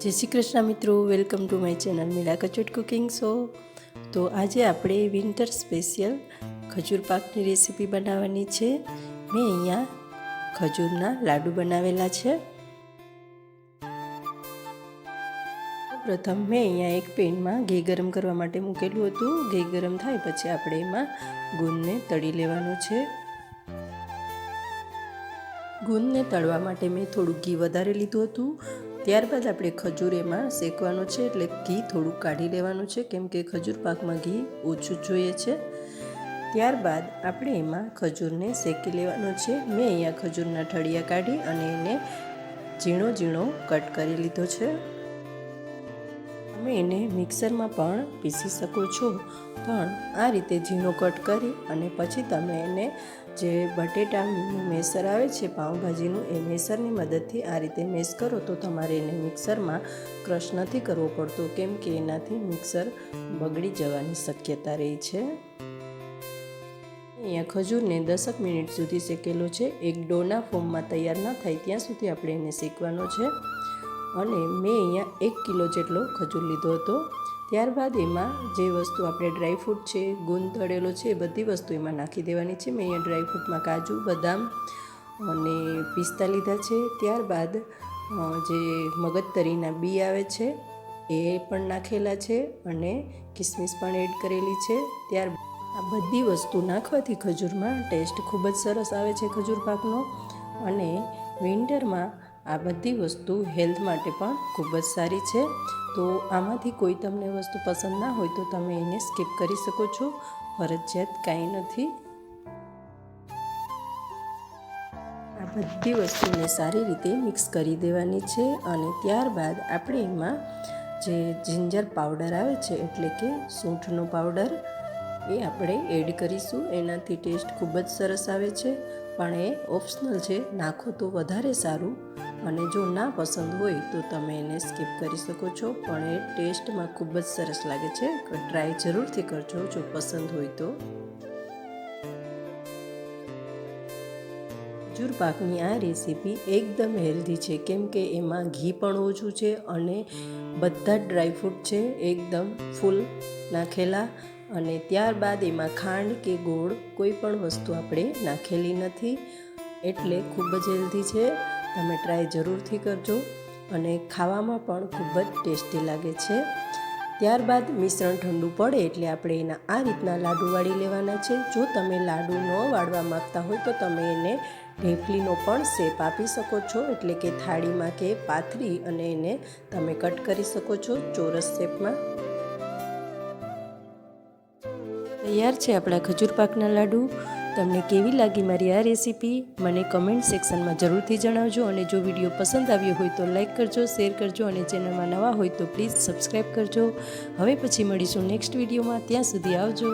જય શ્રી કૃષ્ણ મિત્રો, welcome to my channel Meela Kachhot cooking show. તો આજે આપણે વિન્ટર સ્પેશિયલ ખજૂર પાકની રેસીપી બનાવવાની છે. મેં અહીંયા ખજૂરના લાડુ બનાવેલા છે. પ્રથમ મેં અહીંયા એક પેનમાં ઘી ગરમ કરવા માટે મૂકેલું હતું. ઘી ગરમ થાય પછી આપણે એમાં ગુંદને તળી લેવાનો છે. ગુંદને તળવા માટે મેં થોડું ઘી વધારે લીધું હતું. ત્યારબાદ આપણે ખજૂર એમાં શેકવાનો છે, એટલે ઘી થોડું કાઢી લેવાનું છે, કેમ કે ખજૂર પાકમાં ઘી ઓછું જોઈએ છે. ત્યારબાદ આપણે એમાં ખજૂરને શેકી લેવાનો છે. મેં અહીંયા ખજૂરના ઠળિયા કાઢી અને એને ઝીણો ઝીણો કટ કરી લીધો છે. તમે એને મિક્સરમાં પણ પીસી શકો છો, પણ આ રીતે ઝીણો કટ કરી અને પછી તમે એને જે બટેટાનું મેસર આવે છે પાઉંભાજીનું, એ મેસરની મદદથી આ રીતે મેસ કરો તો તમારે એને મિક્સરમાં ક્રશ નથી કરવો પડતો, કેમ કે એનાથી મિક્સર બગડી જવાની શક્યતા રહી છે. અહીંયા ખજૂરને 10 મિનિટ સુધી શેકેલો છે. એક ડોના ફોર્મમાં તૈયાર ન થાય ત્યાં સુધી આપણે એને શેકવાનો છે. અને મેં અહીંયા 1 કિલો જેટલો ખજૂર લીધો હતો. ત્યારબાદ એમાં જે વસ્તુ આપણે ડ્રાયફ્રૂટ છે, ગુંદ તળેલો છે, એ બધી વસ્તુ એમાં નાખી દેવાની છે. મેં અહીંયા ડ્રાયફ્રૂટમાં કાજુ, બદામ અને પિસ્તા લીધા છે. ત્યારબાદ જે મગજતરીના બી આવે છે એ પણ નાખેલા છે અને કિસમિસ પણ એડ કરેલી છે. ત્યારબાદ આ બધી વસ્તુ નાખવાથી ખજૂરમાં ટેસ્ટ ખૂબ જ સરસ આવે છે ખજૂર પાકનો. અને વિન્ટરમાં આ બધી વસ્તુ હેલ્થ માટે પણ ખૂબ જ સારી છે. તો આમાંથી કોઈ તમને વસ્તુ પસંદ ના હોય તો તમે એને સ્કીપ કરી શકો છો, ફરજિયાત કાંઈ નથી. આ બધી વસ્તુને સારી રીતે મિક્સ કરી દેવાની છે. અને ત્યારબાદ આપણે એમાં જે જિંજર પાવડર આવે છે, એટલે કે સૂંઠનો પાવડર, એ આપણે એડ કરીશું. એનાથી ટેસ્ટ ખૂબ જ સરસ આવે છે, પણ એ ઓપ્શનલ છે, નાખો તો વધારે સારું. અને જો ના પસંદ હોય તો તમે એને સ્કીપ કરી શકો છો, પણ એ ટેસ્ટમાં ખૂબ જ સરસ લાગે છે. ટ્રાય જરૂરથી કરજો જો પસંદ હોય તો. ખજૂર પાકની આ રેસીપી એકદમ હેલ્ધી છે, કેમ કે એમાં ઘી પણ ઓછું છે અને બધા જ ડ્રાયફ્રૂટ છે એકદમ ફૂલ નાખેલા. અને ત્યારબાદ એમાં ખાંડ કે ગોળ કોઈ પણ વસ્તુ આપણે નાખેલી નથી, એટલે ખૂબ જ હેલ્ધી છે. તમે ટ્રાય જરૂરથી કરજો અને ખાવામાં પણ ખૂબ જ ટેસ્ટી લાગે છે. ત્યારબાદ મિશ્રણ ઠંડુ પડે એટલે આપણે એના આ રીતના લાડુ વાળી લેવાના છે. જો તમે લાડુ ન વાળવા માગતા હોય તો તમે એને ઢેફલીનો પણ શેપ આપી શકો છો, એટલે કે થાળીમાં કે પાથરી અને એને તમે કટ કરી શકો છો ચોરસ શેપમાં. તૈયાર છે આપણા ખજૂર પાકના લાડુ. તમને કેવી લાગી મારી આ રેસીપી મને કમેન્ટ સેક્શનમાં જરૂરથી જણાવજો. અને જો વિડીયો પસંદ આવ્યો હોય તો લાઈક કરજો, શેર કરજો અને ચેનલમાં નવા હોય તો પ્લીઝ સબસ્ક્રાઈબ કરજો. હવે પછી મળીશું નેક્સ્ટ વિડીયોમાં. ત્યાં સુધી આવજો.